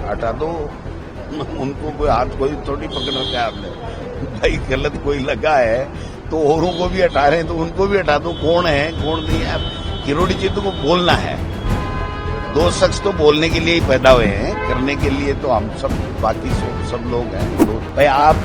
हटा दो, उनको कोई हाथ कोई थोड़ी पकड़ रखा है आपने। भाई गलत कोई लगा है तो औरों को भी हटा रहे हैं तो उनको भी हटा दो। कौन है कौन नहीं है, किरोड़ी जी को बोलना है। दो शख्स तो बोलने के लिए ही पैदा हुए हैं, करने के लिए तो हम सब बाकी सब लोग हैं। भाई आप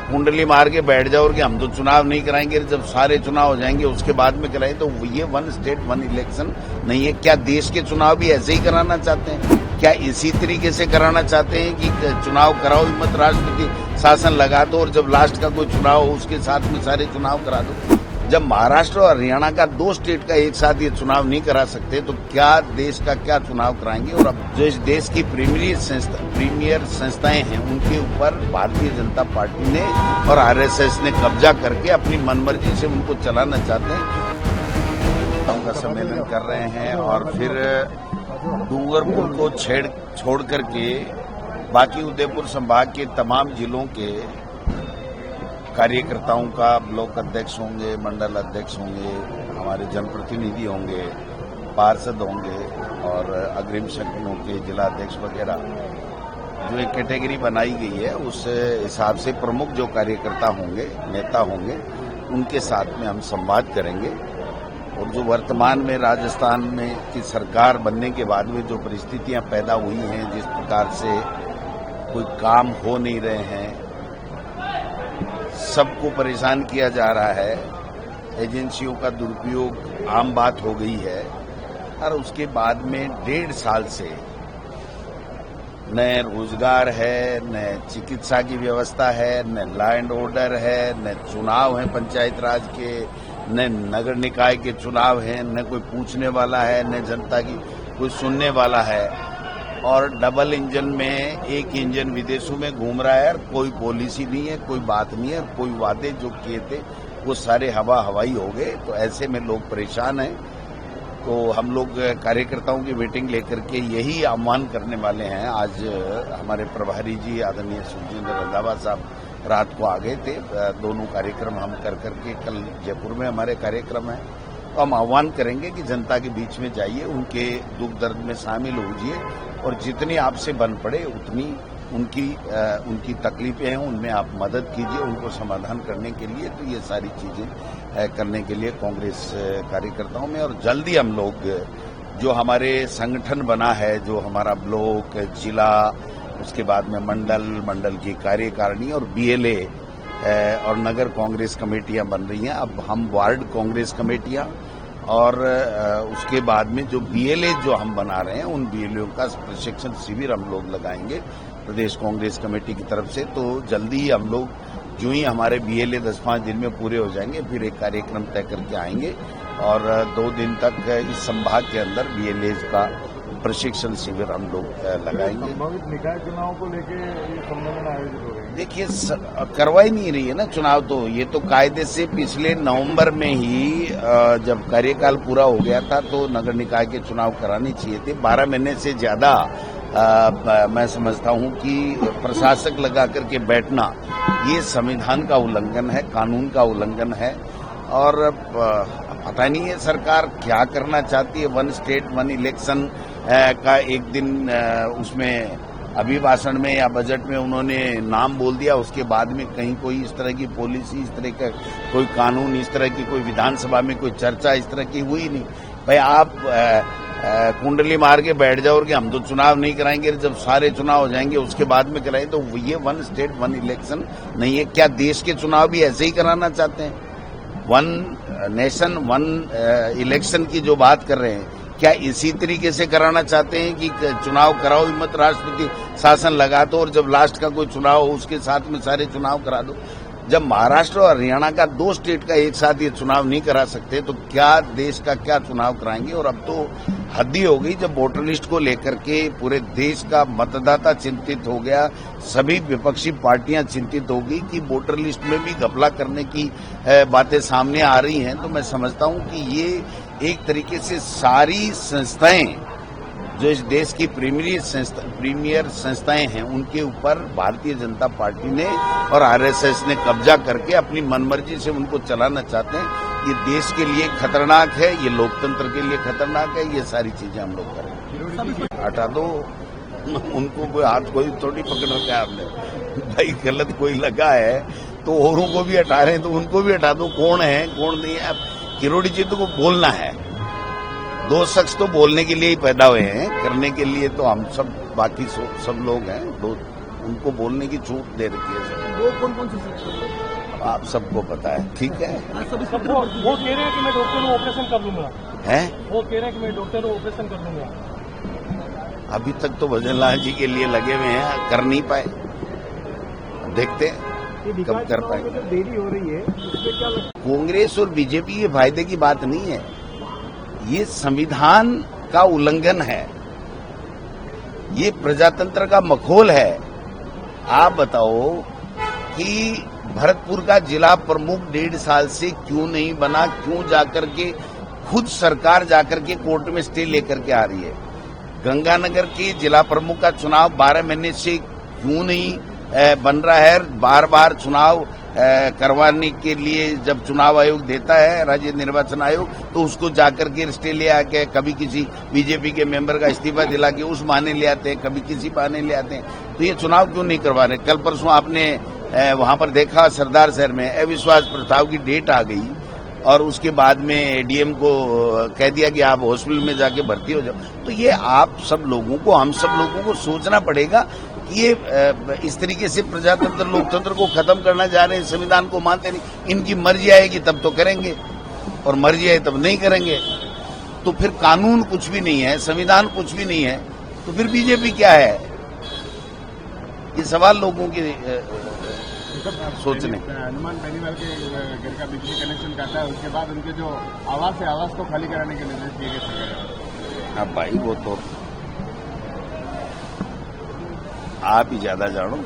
कुंडली मार के बैठ जाओ कि हम तो चुनाव नहीं कराएंगे, जब सारे चुनाव हो जाएंगे उसके बाद में कराएं, तो ये वन स्टेट वन इलेक्शन नहीं है। क्या देश के चुनाव भी ऐसे ही कराना चाहते हैं? क्या इसी तरीके से कराना चाहते हैं कि चुनाव कराओ हिम्मत राष्ट्रपति शासन लगा दो और जब लास्ट का कोई चुनाव हो उसके साथ में सारे चुनाव करा दो? जब महाराष्ट्र और हरियाणा का दो स्टेट का एक साथ ये चुनाव नहीं करा सकते तो क्या देश का क्या चुनाव कराएंगे? और अब जो इस देश की प्रीमियर संस्थाएं हैं उनके ऊपर भारतीय जनता पार्टी ने और आरएसएस ने कब्जा करके अपनी मनमर्जी से उनको चलाना चाहते हैं। उनका सम्मेलन कर रहे हैं और फिर डूंगरपुर को छोड़ करके बाकी उदयपुर संभाग के तमाम जिलों के कार्यकर्ताओं का ब्लॉक अध्यक्ष होंगे, मंडल अध्यक्ष होंगे, हमारे जनप्रतिनिधि होंगे, पार्षद होंगे और अग्रिम संगठनों के जिला अध्यक्ष वगैरह जो एक कैटेगरी बनाई गई है उस हिसाब से प्रमुख जो कार्यकर्ता होंगे, नेता होंगे, उनके साथ में हम संवाद करेंगे। और जो वर्तमान में राजस्थान में की सरकार बनने के बाद में जो परिस्थितियां पैदा हुई हैं, जिस प्रकार से कोई काम हो नहीं रहे हैं, सबको परेशान किया जा रहा है, एजेंसियों का दुरुपयोग आम बात हो गई है और उसके बाद में 1.5 साल से न रोजगार है, न चिकित्सा की व्यवस्था है, न लॉ एंड ऑर्डर है, न चुनाव है पंचायत राज के, न नगर निकाय के चुनाव है, न कोई पूछने वाला है, न जनता की कोई सुनने वाला है। और डबल इंजन में एक इंजन विदेशों में घूम रहा है, कोई पॉलिसी नहीं है, कोई बात नहीं है, कोई वादे जो किए थे वो सारे हवाई हो गए। तो ऐसे में लोग परेशान हैं। तो हम लोग कार्यकर्ताओं की मीटिंग लेकर के यही आह्वान करने वाले हैं। आज हमारे प्रभारी जी आदरणीय सुरजिंदर रंधावा साहब रात को आ गए थे। दोनों कार्यक्रम हम कर करके कल जयपुर में हमारे कार्यक्रम है, तो हम आह्वान करेंगे कि जनता के बीच में जाइए, उनके दुख दर्द में शामिल होइए और जितनी आपसे बन पड़े उतनी उनकी तकलीफें हैं उनमें आप मदद कीजिए, उनको समाधान करने के लिए। तो ये सारी चीजें करने के लिए कांग्रेस कार्यकर्ताओं में और जल्दी हम लोग जो हमारे संगठन बना है, जो हमारा ब्लॉक, जिला, उसके बाद में मंडल की कार्यकारिणी और बीएलए और नगर कांग्रेस कमेटियां बन रही हैं। अब हम वार्ड कांग्रेस कमेटियां और उसके बाद में जो बीएलए जो हम बना रहे हैं उन बीएलए का प्रशिक्षण शिविर हम लोग लगाएंगे प्रदेश कांग्रेस कमेटी की तरफ से। तो जल्दी ही हम लोग जो ही हमारे बीएलए 10-5 दिन में पूरे हो जाएंगे फिर एक कार्यक्रम तय करके आएंगे और 2 दिन तक इस संभाग के अंदर बीएलए का प्रशिक्षण शिविर हम लोग लगाएंगे। संभावित निकाय चुनाव को लेके ये सम्मेलन आयोजित हो रहे हैं। देखिए करवाई नहीं रही है ना चुनाव, तो ये तो कायदे से पिछले नवंबर में ही जब कार्यकाल पूरा हो गया था तो नगर निकाय के चुनाव कराने चाहिए थे। 12 महीने से ज्यादा मैं समझता हूं कि प्रशासक लगा करके बैठना ये संविधान का उल्लंघन है, कानून का उल्लंघन है। और पता नहीं है सरकार क्या करना चाहती है। वन स्टेट वन इलेक्शन का एक दिन उसमें अभिभाषण में या बजट में उन्होंने नाम बोल दिया, उसके बाद में कहीं कोई इस तरह की पॉलिसी, इस तरह का कोई कानून, इस तरह की कोई विधानसभा में कोई चर्चा इस तरह की हुई नहीं। भाई आप कुंडली मार के बैठ जाओ कि हम तो चुनाव नहीं कराएंगे, जब सारे चुनाव हो जाएंगे उसके बाद में कराएं, तो ये वन स्टेट वन इलेक्शन नहीं है। क्या देश के चुनाव भी ऐसे ही कराना चाहते हैं? वन नेशन वन इलेक्शन की जो बात कर रहे हैं, क्या इसी तरीके से कराना चाहते हैं कि चुनाव कराओ हिम्मत राष्ट्रपति शासन लगा दो और जब लास्ट का कोई चुनाव हो उसके साथ में सारे चुनाव करा दो? जब महाराष्ट्र और हरियाणा का दो स्टेट का एक साथ ये चुनाव नहीं करा सकते तो क्या देश का क्या चुनाव कराएंगे? और अब तो हद ही हो गई जब वोटर लिस्ट को लेकर के पूरे देश का मतदाता चिंतित हो गया, सभी विपक्षी पार्टियां चिंतित हो गई कि वोटर लिस्ट में भी घपला करने की बातें सामने आ रही हैं। तो मैं समझता हूं कि ये एक तरीके से सारी संस्थाएं जो इस देश की प्रीमियर संस्थाएं हैं उनके ऊपर भारतीय जनता पार्टी ने और आरएसएस ने कब्जा करके अपनी मनमर्जी से उनको चलाना चाहते हैं। ये देश के लिए खतरनाक है, ये लोकतंत्र के लिए खतरनाक है। ये सारी चीजें हम लोग करेंगे। हटा दो, उनको कोई हाथ कोई थोड़ी पकड़ रखा है हमने। भाई गलत कोई लगा है तो औरों को भी हटा रहे हैं तो उनको भी हटा दो। कौन है कौन नहीं है, अब किरोड़ी जी को बोलना है। दो शख्स तो बोलने के लिए ही पैदा हुए हैं, करने के लिए तो हम सब बाकी सब लोग हैं। दो उनको बोलने की छूट दे रखी है सब। वो कौन से शख्स? आप सबको पता है, ठीक है। वो कह रहे हैं कि मैं डॉक्टर हूँ, ऑपरेशन कर लूंगा। हैं? वो कह रहे हैं कि मैं डॉक्टर हूँ, ऑपरेशन कर लूंगा। अभी तक तो भजनलाल जी के लिए लगे हुए हैं, कर नहीं पाए। देखते हैं कब कर पाएंगे। देरी हो रही है, इसमें क्या लगता है? कांग्रेस और बीजेपी के फायदे की बात नहीं है, ये संविधान का उल्लंघन है, ये प्रजातंत्र का मखौल है। आप बताओ कि भरतपुर का जिला प्रमुख 1.5 साल से क्यों नहीं बना, क्यों जाकर के खुद सरकार जाकर के कोर्ट में स्टे लेकर के आ रही है। गंगानगर के जिला प्रमुख का चुनाव 12 महीने से क्यों नहीं बन रहा है। बार बार चुनाव करवाने के लिए जब चुनाव आयोग देता है, राज्य निर्वाचन आयोग, तो उसको जाकर के स्टे ले आके कभी किसी बीजेपी के मेंबर का इस्तीफा दिला के उस बहाने ले आते हैं, कभी किसी बहाने ले आते हैं। तो ये चुनाव क्यों नहीं करवा रहे। कल परसों आपने वहां पर देखा सरदार शहर में अविश्वास प्रस्ताव की डेट आ गई और उसके बाद में एडीएम को कह दिया कि आप हॉस्पिटल में जाके भर्ती हो जाओ। तो ये आप सब लोगों को, हम सब लोगों को सोचना पड़ेगा कि ये इस तरीके से प्रजातंत्र लोकतंत्र को खत्म करना जा रहे हैं, संविधान को मानते नहीं। इनकी मर्जी आएगी तब तो करेंगे और मर्जी आए तब नहीं करेंगे। तो फिर कानून कुछ भी नहीं है, संविधान कुछ भी नहीं है, तो फिर बीजेपी क्या है। ये सवाल लोगों के सोचने। हनुमान बेनीवाल के घर का बिजली कनेक्शन काटा है, उसके बाद उनके जो आवास है, आवास को खाली कराने के निर्देश दिए गए। अब भाई वो तो आप ही ज्यादा जानो,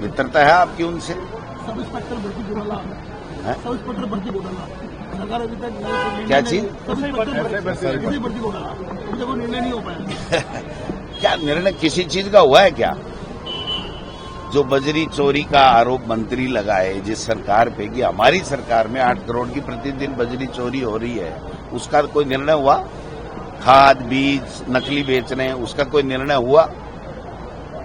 मित्रता है आपकी उनसे। सब इंस्पेक्टर भर्ती घोटाला, सब इंस्पेक्टर भर्ती घोटाला, सरकार अभी तक क्या चीज? सब इंस्पेक्टर भर्ती घोटाला, अभी तक कोई निर्णय नहीं हो पाया। क्या निर्णय किसी चीज का हुआ है क्या? जो बजरी चोरी का आरोप मंत्री लगाए जिस सरकार पे कि हमारी सरकार में 8 करोड़ की प्रतिदिन बजरी चोरी हो रही है, उसका कोई निर्णय हुआ? खाद बीज नकली बेच रहे हैं, उसका कोई निर्णय हुआ?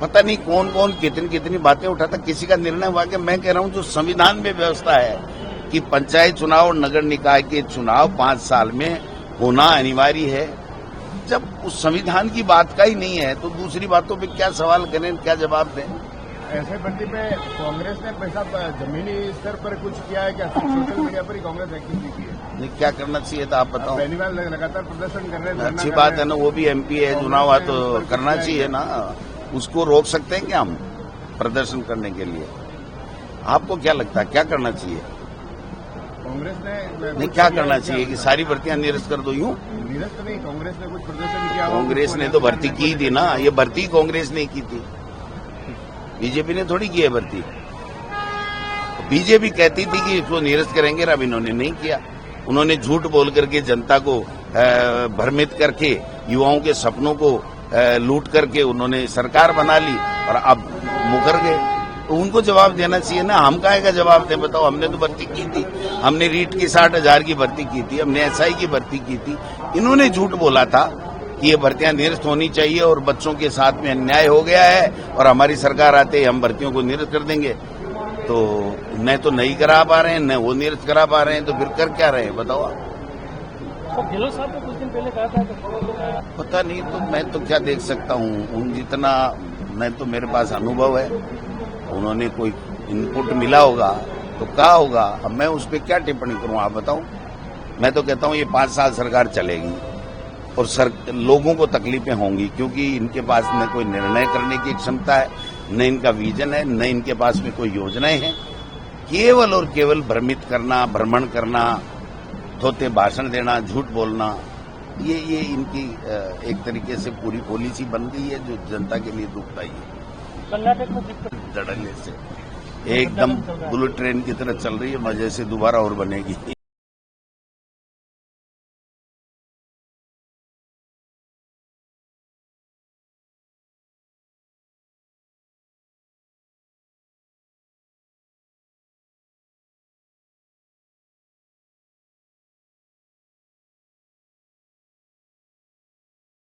पता नहीं कौन कौन कितनी कितनी बातें उठाता, किसी का निर्णय हुआ? कि मैं कह रहा हूं जो संविधान में व्यवस्था है कि पंचायत चुनाव और नगर निकाय के चुनाव 5 साल में होना अनिवार्य है, जब उस संविधान की बात का ही नहीं है तो दूसरी बातों पे क्या सवाल करें, क्या जवाब दें? ऐसे भर्ती पे कांग्रेस ने पैसा जमीनी स्तर पर कुछ किया है क्या? सोशल मीडिया पर ही कांग्रेस एक्टिविटी की है। नहीं, क्या करना चाहिए था आप बताओ। बेनीवाल लगातार प्रदर्शन कर रहे हैं। अच्छी बात है ना, वो भी एमपी है, चुनाव हुआ तो करना चाहिए ना। उसको रोक सकते हैं क्या हम प्रदर्शन करने के लिए? आपको क्या लगता है क्या करना चाहिए? कांग्रेस ने नहीं, क्या करना चाहिए कि सारी भर्तियां निरस्त कर दो? यूं निरस्त नहीं, कांग्रेस ने कुछ प्रदर्शन किया। कांग्रेस ने तो भर्ती की थी ना, ये भर्ती कांग्रेस ने की थी, बीजेपी ने थोड़ी की है भर्ती। बीजेपी कहती थी कि इसको निरस्त करेंगे, अब इन्होंने नहीं किया। उन्होंने झूठ बोल करके जनता को भ्रमित करके युवाओं के सपनों को लूट करके उन्होंने सरकार बना ली और अब मुकर गए। तो उनको जवाब देना चाहिए ना, हम काहे का जवाब दें? बताओ, हमने तो भर्ती की थी, हमने रीट की 60,000 की भर्ती की थी, हमने एसआई की भर्ती की थी। इन्होंने झूठ बोला था कि ये भर्तियां निरस्त होनी चाहिए और बच्चों के साथ में अन्याय हो गया है और हमारी सरकार आते ही हम भर्तियों को निरस्त कर देंगे। तो न तो नहीं करा पा रहे हैं, न वो निरस्त करा पा रहे हैं, तो फिर कर क्या रहे हैं बताओ आप? तो गहलोत साहब ने कुछ दिन पहले कहा था कि पता नहीं, तो मैं तो क्या देख सकता हूँ, उन जितना मैं तो मेरे पास अनुभव है, उन्होंने कोई इनपुट मिला होगा तो कहा होगा। अब मैं उस पर क्या टिप्पणी करूँ आप बताओ? मैं तो कहता हूँ ये 5 साल सरकार चलेगी और लोगों को तकलीफें होंगी, क्योंकि इनके पास न कोई निर्णय करने की क्षमता है, न इनका विजन है, न इनके पास में कोई योजनाएं हैं। केवल और केवल भ्रमित करना, भ्रमण करना, थोते भाषण देना, झूठ बोलना, ये इनकी एक तरीके से पूरी पॉलिसी बन गई है जो जनता के लिए दुखदायी है। कर्नाटक में धड़ल्ले से एकदम बुलेट ट्रेन की तरह चल रही है, मजे से दोबारा और बनेगी।